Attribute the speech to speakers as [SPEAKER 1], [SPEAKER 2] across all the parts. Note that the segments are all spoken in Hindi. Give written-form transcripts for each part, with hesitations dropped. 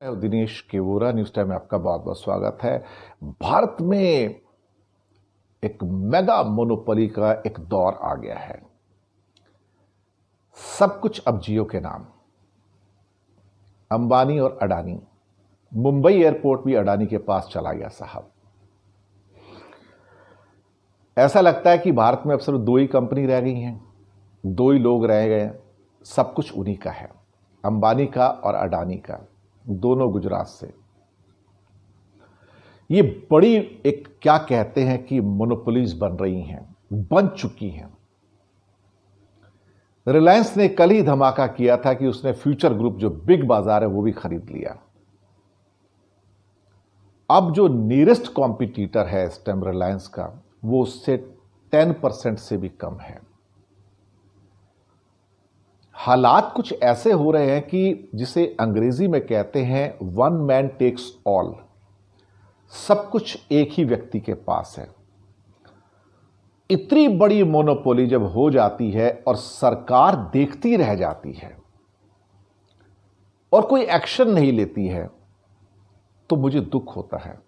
[SPEAKER 1] दिनेश केवोरा न्यूज टाइम में आपका बहुत बहुत स्वागत है। भारत में एक मेगा मोनोपोली का एक दौर आ गया है। सब कुछ अब जियो के नाम। अंबानी और अडानी, मुंबई एयरपोर्ट भी अडानी के पास चला गया साहब। ऐसा लगता है कि भारत में अब सिर्फ दो ही कंपनी रह गई हैं, दो ही लोग रह गए, सब कुछ उन्हीं का है, अंबानी का और अडानी का, दोनों गुजरात से। ये बड़ी एक क्या कहते हैं कि मोनोपोलीज बन रही हैं, बन चुकी हैं। रिलायंस ने कल ही धमाका किया था कि उसने फ्यूचर ग्रुप जो बिग बाजार है वो भी खरीद लिया। अब जो नियरेस्ट कॉम्पिटिटर है इस टाइम रिलायंस का, वो उससे 10% से भी कम है। हालात कुछ ऐसे हो रहे हैं कि जिसे अंग्रेजी में कहते हैं वन मैन टेक्स ऑल। सब कुछ एक ही व्यक्ति के पास है। इतनी बड़ी मोनोपोली जब हो जाती है और सरकार देखती रह जाती है और कोई एक्शन नहीं लेती है, तो मुझे दुख होता है।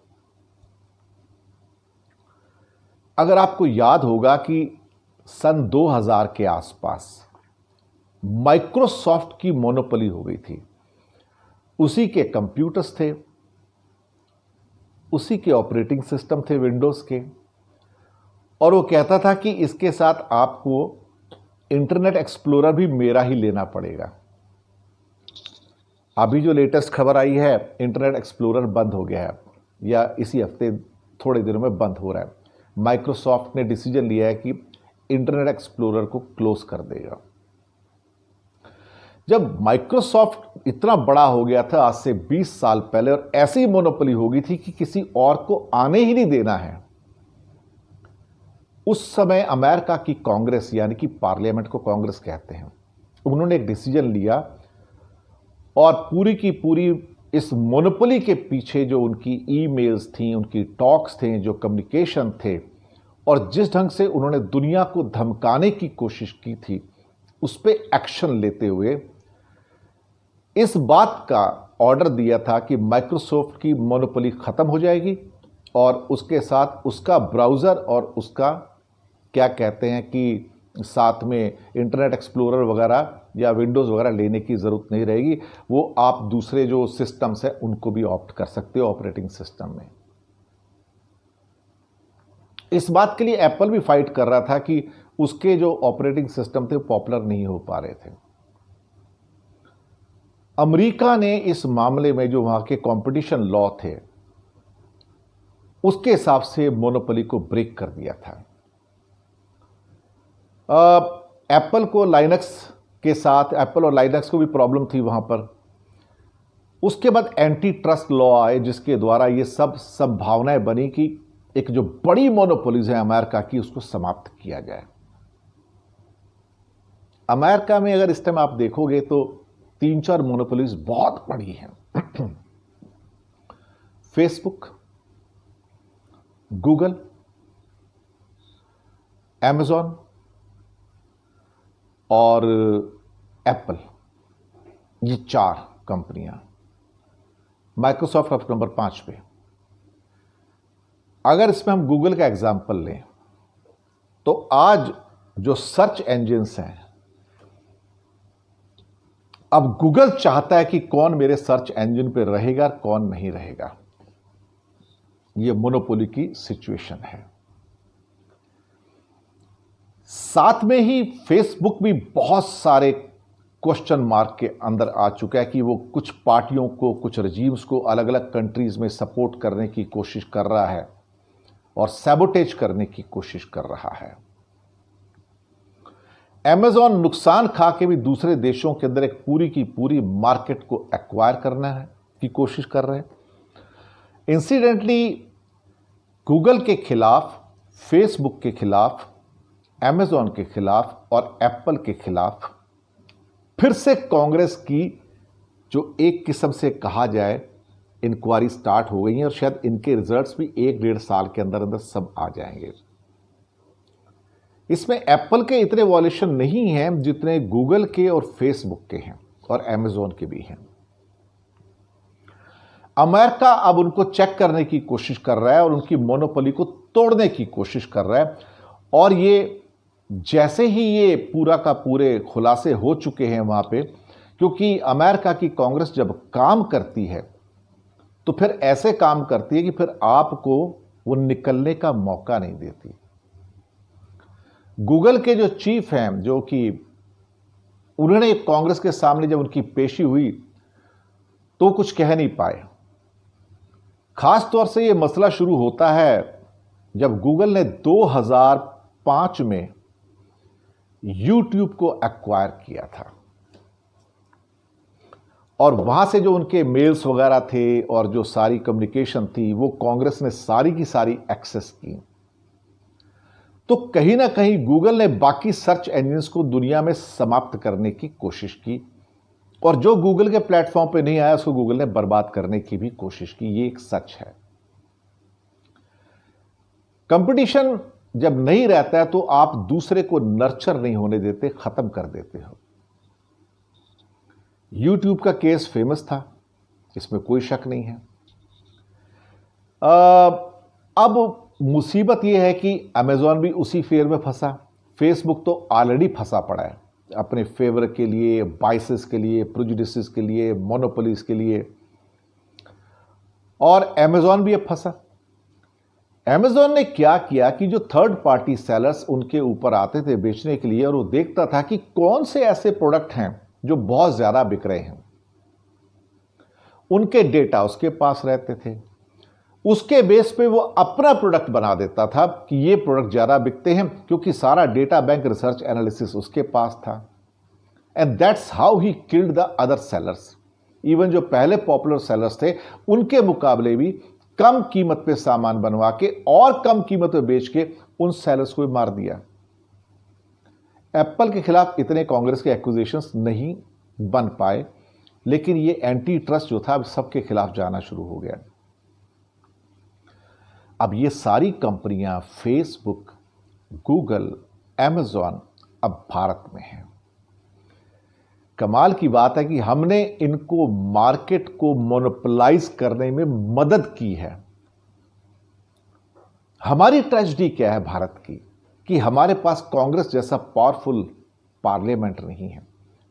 [SPEAKER 1] अगर आपको याद होगा कि सन 2000 के आसपास माइक्रोसॉफ्ट की मोनोपोली हो गई थी। उसी के कंप्यूटर्स थे, उसी के ऑपरेटिंग सिस्टम थे विंडोज के, और वो कहता था कि इसके साथ आपको इंटरनेट एक्सप्लोरर भी मेरा ही लेना पड़ेगा। अभी जो लेटेस्ट खबर आई है, इंटरनेट एक्सप्लोरर बंद हो गया है, या इसी हफ्ते थोड़े दिनों में बंद हो रहा है। माइक्रोसॉफ्ट ने डिसीजन लिया है कि इंटरनेट एक्सप्लोरर को क्लोज कर देगा। जब माइक्रोसॉफ्ट इतना बड़ा हो गया था आज से 20 साल पहले, और ऐसी मोनोपोली हो गई थी कि किसी और को आने ही नहीं देना है, उस समय अमेरिका की कांग्रेस, यानी कि पार्लियामेंट को कांग्रेस कहते हैं, उन्होंने एक डिसीजन लिया और पूरी की पूरी इस मोनोपोली के पीछे जो उनकी ईमेल्स थी, उनकी टॉक्स थे, जो कम्युनिकेशन थे, और जिस ढंग से उन्होंने दुनिया को धमकाने की कोशिश की थी, उस पर एक्शन लेते हुए इस बात का ऑर्डर दिया था कि माइक्रोसॉफ्ट की मोनोपोली खत्म हो जाएगी और उसके साथ उसका ब्राउज़र और उसका क्या कहते हैं कि साथ में इंटरनेट एक्सप्लोरर वगैरह या विंडोज़ वगैरह लेने की ज़रूरत नहीं रहेगी। वो आप दूसरे जो सिस्टम्स हैं उनको भी ऑप्ट कर सकते हो ऑपरेटिंग सिस्टम में। इस बात के लिए एप्पल भी फाइट कर रहा था कि उसके जो ऑपरेटिंग सिस्टम थे पॉपुलर नहीं हो पा रहे थे। अमेरिका ने इस मामले में जो वहां के कंपटीशन लॉ थे उसके हिसाब से मोनोपोली को ब्रेक कर दिया था। एप्पल को लाइनक्स के साथ, एप्पल और लाइनक्स को भी प्रॉब्लम थी वहां पर। उसके बाद एंटी ट्रस्ट लॉ आए जिसके द्वारा ये सब संभावनाएं बनी कि एक जो बड़ी मोनोपोलीज है अमेरिका की, उसको समाप्त किया जाए। अमेरिका में अगर इस टाइम आप देखोगे तो 3-4 मोनोपोलीज बहुत बड़ी हैं। फेसबुक, गूगल, अमेजॉन और एप्पल, ये 4 कंपनियां। माइक्रोसॉफ्ट अब नंबर 5 पे। अगर इसमें हम गूगल का एग्जांपल लें तो आज जो सर्च इंजिन्स हैं, अब गूगल चाहता है कि कौन मेरे सर्च इंजन पे रहेगा, कौन नहीं रहेगा। यह मोनोपोली की सिचुएशन है। साथ में ही फेसबुक भी बहुत सारे क्वेश्चन मार्क के अंदर आ चुका है कि वो कुछ पार्टियों को, कुछ रजीम्स को अलग अलग कंट्रीज में सपोर्ट करने की कोशिश कर रहा है और सैबोटेज करने की कोशिश कर रहा है। अमेजॉन नुकसान खा के भी दूसरे देशों के अंदर एक पूरी की पूरी मार्केट को एक्वायर करना है की कोशिश कर रहे हैं। इंसिडेंटली गूगल के खिलाफ, फेसबुक के खिलाफ, अमेजॉन के खिलाफ और एप्पल के खिलाफ फिर से कांग्रेस की जो एक किस्म से कहा जाए इंक्वायरी स्टार्ट हो गई है और शायद इनके रिजल्ट्स भी 1-1.5 साल के अंदर अंदर सब आ जाएंगे। इसमें एप्पल के इतने वॉल्यूशन नहीं हैं जितने गूगल के और फेसबुक के हैं और अमेजॉन के भी हैं। अमेरिका अब उनको चेक करने की कोशिश कर रहा है और उनकी मोनोपोली को तोड़ने की कोशिश कर रहा है। और ये जैसे ही ये पूरा का पूरे खुलासे हो चुके हैं वहां पे, क्योंकि अमेरिका की कांग्रेस जब काम करती है तो फिर ऐसे काम करती है कि फिर आपको वो निकलने का मौका नहीं देती। गूगल के जो चीफ हैं, जो कि उन्होंने कांग्रेस के सामने जब उनकी पेशी हुई तो कुछ कह नहीं पाए। खास तौर से यह मसला शुरू होता है जब गूगल ने 2005 में यूट्यूब को एक्वायर किया था और वहां से जो उनके मेल्स वगैरह थे और जो सारी कम्युनिकेशन थी वो कांग्रेस ने सारी की सारी एक्सेस की। तो कहीं ना कहीं गूगल ने बाकी सर्च इंजन्स को दुनिया में समाप्त करने की कोशिश की और जो गूगल के प्लेटफॉर्म पे नहीं आया उसको गूगल ने बर्बाद करने की भी कोशिश की। ये एक सच है। कंपटीशन जब नहीं रहता है तो आप दूसरे को नर्चर नहीं होने देते, खत्म कर देते हो। यूट्यूब का केस फेमस था, इसमें कोई शक नहीं है। अब मुसीबत यह है कि अमेजॉन भी उसी फेर में फंसा। फेसबुक तो ऑलरेडी फंसा पड़ा है अपने फेवर के लिए, बाइसेस के लिए, प्रेजुडिसेस के लिए, मोनोपोलीज के लिए, और अमेजॉन भी अब फंसा। अमेजॉन ने क्या किया कि जो थर्ड पार्टी सेलर्स उनके ऊपर आते थे बेचने के लिए और वो देखता था कि कौन से ऐसे प्रोडक्ट हैं जो बहुत ज्यादा बिक रहे हैं, उनके डेटा उसके पास रहते थे। उसके बेस पे वो अपना प्रोडक्ट बना देता था कि ये प्रोडक्ट ज्यादा बिकते हैं क्योंकि सारा डेटा बैंक रिसर्च एनालिसिस उसके पास था। And that's how he killed the other sellers. Even जो पहले पॉपुलर सेलर्स थे उनके मुकाबले भी कम कीमत पे सामान बनवा के और कम कीमत पे बेच के उन सेलर्स को भी मार दिया। एप्पल के खिलाफ इतने कांग्रेस के एक्विजिशंस नहीं बन पाए, लेकिन ये एंटी ट्रस्ट जो था अब सबके खिलाफ जाना शुरू हो गया। अब ये सारी कंपनियां फेसबुक, गूगल, अमेजॉन अब भारत में हैं। कमाल की बात है कि हमने इनको मार्केट को मोनोपोलाइज करने में मदद की है। हमारी ट्रेजेडी क्या है भारत की कि हमारे पास कांग्रेस जैसा पावरफुल पार्लियामेंट नहीं है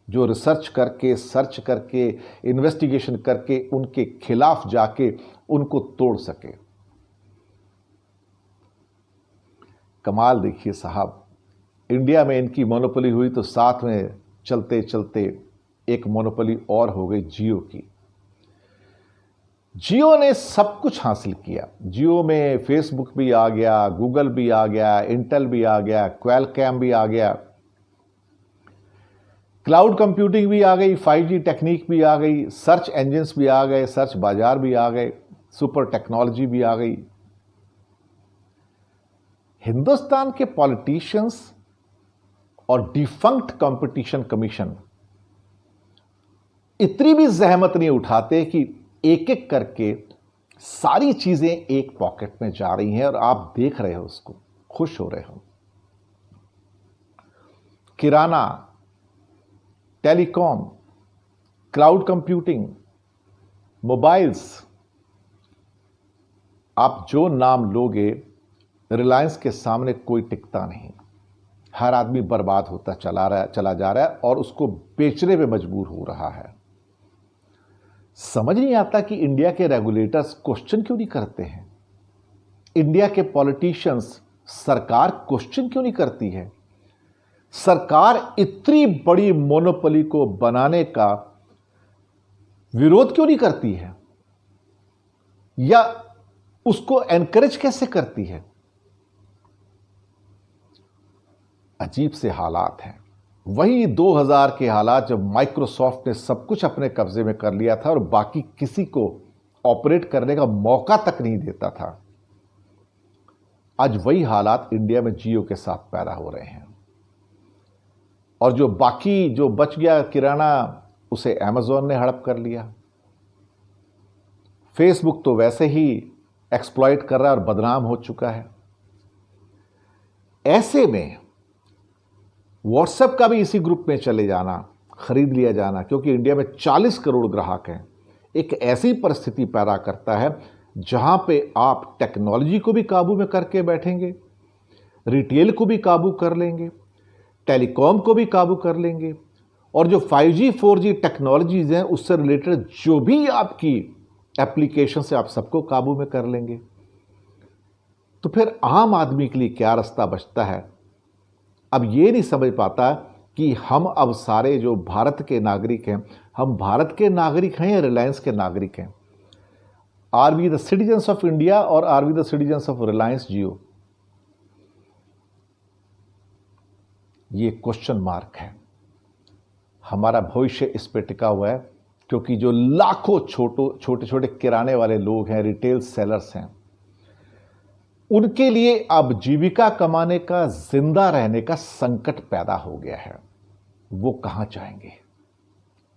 [SPEAKER 1] जो रिसर्च करके, सर्च करके, इन्वेस्टिगेशन करके उनके खिलाफ जाके उनको तोड़ सके। कमाल देखिए साहब, इंडिया में इनकी मोनोपोली हुई तो साथ में चलते चलते एक मोनोपोली और हो गई जियो की। जियो ने सब कुछ हासिल किया। जियो में फेसबुक भी आ गया, गूगल भी आ गया, इंटेल भी आ गया, क्वेलकैम भी आ गया, क्लाउड कंप्यूटिंग भी आ गई, 5G टेक्निक भी आ गई, सर्च इंजन्स भी आ गए, सर्च बाजार भी आ गए, सुपर टेक्नोलॉजी भी आ गई। हिंदुस्तान के पॉलिटिशियंस और डिफंक्ट कंपटीशन कमीशन इतनी भी जहमत नहीं उठाते कि एक एक करके सारी चीजें एक पॉकेट में जा रही हैं और आप देख रहे हो, उसको खुश हो रहे हो। किराना, टेलीकॉम, क्लाउड कंप्यूटिंग, मोबाइल्स, आप जो नाम लोगे, रिलायंस के सामने कोई टिकता नहीं। हर आदमी बर्बाद होता चला जा रहा है और उसको बेचने पे मजबूर हो रहा है। समझ नहीं आता कि इंडिया के रेगुलेटर्स क्वेश्चन क्यों नहीं करते हैं। इंडिया के पॉलिटिशियंस, सरकार क्वेश्चन क्यों नहीं करती है। सरकार इतनी बड़ी मोनोपोली को बनाने का विरोध क्यों नहीं करती है या उसको एनकरेज कैसे करती है। अजीब से हालात हैं। वही 2000 के हालात जब माइक्रोसॉफ्ट ने सब कुछ अपने कब्जे में कर लिया था और बाकी किसी को ऑपरेट करने का मौका तक नहीं देता था। आज वही हालात इंडिया में जियो के साथ पैदा हो रहे हैं और जो बाकी जो बच गया किराना, उसे अमेजॉन ने हड़प कर लिया। फेसबुक तो वैसे ही एक्सप्लॉइट कर रहा है और बदनाम हो चुका है। ऐसे में व्हाट्सएप का भी इसी ग्रुप में चले जाना, खरीद लिया जाना, क्योंकि इंडिया में 40 करोड़ ग्राहक हैं। एक ऐसी परिस्थिति पैदा करता है जहां पे आप टेक्नोलॉजी को भी काबू में करके बैठेंगे, रिटेल को भी काबू कर लेंगे, टेलीकॉम को भी काबू कर लेंगे, और जो 5G 4G टेक्नोलॉजीज हैं उससे रिलेटेड जो भी आपकी एप्लीकेशन से आप सबको काबू में कर लेंगे। तो फिर आम आदमी के लिए क्या रास्ता बचता है? अब ये नहीं समझ पाता कि हम अब सारे जो भारत के नागरिक हैं, हम भारत के नागरिक हैं या रिलायंस के नागरिक हैं? Are we the citizens of India और are we the citizens of Reliance Jio? ये क्वेश्चन मार्क है। हमारा भविष्य इस पे टिका हुआ है, क्योंकि जो लाखों छोटे छोटे किराने वाले लोग हैं, रिटेल सेलर्स हैं, उनके लिए अब जीविका कमाने का, जिंदा रहने का संकट पैदा हो गया है। वो कहां जाएंगे?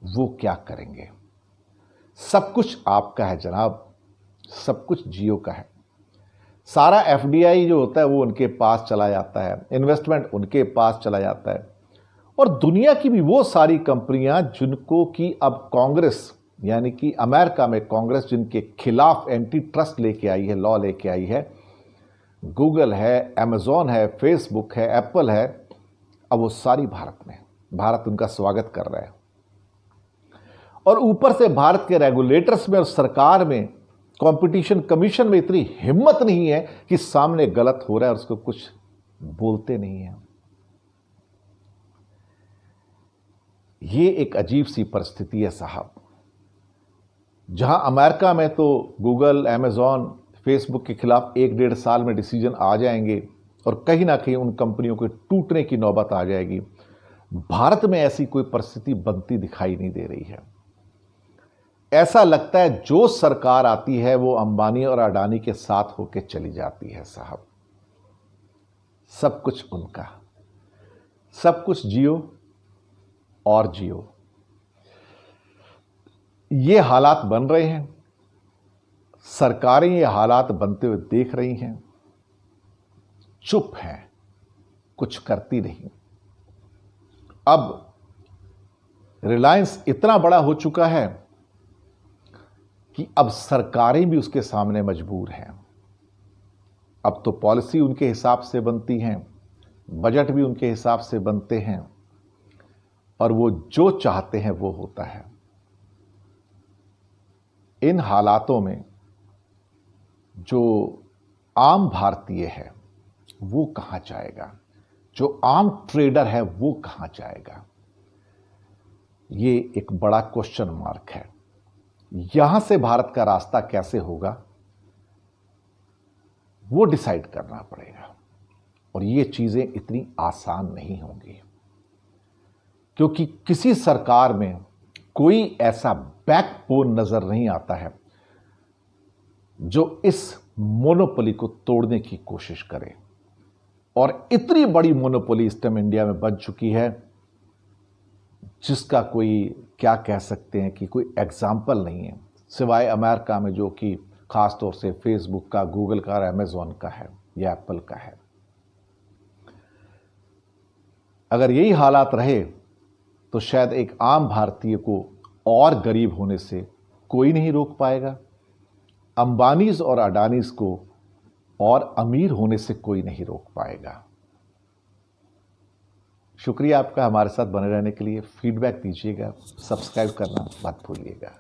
[SPEAKER 1] वो क्या करेंगे? सब कुछ आपका है जनाब, सब कुछ जियो का है। सारा एफडीआई जो होता है वो उनके पास चला जाता है, इन्वेस्टमेंट उनके पास चला जाता है। और दुनिया की भी वो सारी कंपनियां जिनको कि अब कांग्रेस, यानी कि अमेरिका में कांग्रेस जिनके खिलाफ एंटी ट्रस्ट लेके आई है, लॉ लेके आई है, गूगल है, अमेजॉन है, फेसबुक है, एप्पल है, अब वो सारी भारत में, भारत उनका स्वागत कर रहा है। और ऊपर से भारत के रेगुलेटर्स में और सरकार में, कंपटीशन कमीशन में इतनी हिम्मत नहीं है कि सामने गलत हो रहा है और उसको कुछ बोलते नहीं है। ये एक अजीब सी परिस्थिति है साहब, जहां अमेरिका में तो गूगल, अमेजॉन, फेसबुक के खिलाफ 1-1.5 साल में डिसीजन आ जाएंगे और कहीं ना कहीं उन कंपनियों के टूटने की नौबत आ जाएगी। भारत में ऐसी कोई परिस्थिति बनती दिखाई नहीं दे रही है। ऐसा लगता है जो सरकार आती है वो अंबानी और अडानी के साथ होकर चली जाती है साहब। सब कुछ उनका, सब कुछ जियो और जियो। ये हालात बन रहे हैं, सरकारें ये हालात बनते हुए देख रही हैं, चुप हैं, कुछ करती नहीं। अब रिलायंस इतना बड़ा हो चुका है कि अब सरकारें भी उसके सामने मजबूर हैं। अब तो पॉलिसी उनके हिसाब से बनती हैं, बजट भी उनके हिसाब से बनते हैं, और वो जो चाहते हैं वो होता है। इन हालातों में जो आम भारतीय है वो कहां जाएगा? जो आम ट्रेडर है वो कहां जाएगा? ये एक बड़ा क्वेश्चन मार्क है। यहां से भारत का रास्ता कैसे होगा वो डिसाइड करना पड़ेगा, और ये चीजें इतनी आसान नहीं होंगी, क्योंकि किसी सरकार में कोई ऐसा बैकबोन नजर नहीं आता है जो इस मोनोपोली को तोड़ने की कोशिश करे। और इतनी बड़ी मोनोपोली इस टाइम इंडिया में बन चुकी है जिसका कोई, क्या कह सकते हैं कि कोई एग्जाम्पल नहीं है, सिवाय अमेरिका में, जो कि खास तौर से फेसबुक का, गूगल का, अमेजॉन का है या एप्पल का है। अगर यही हालात रहे तो शायद एक आम भारतीय को और गरीब होने से कोई नहीं रोक पाएगा, अंबानीज और अडानीज को और अमीर होने से कोई नहीं रोक पाएगा। शुक्रिया आपका हमारे साथ बने रहने के लिए। फीडबैक दीजिएगा, सब्सक्राइब करना मत भूलिएगा।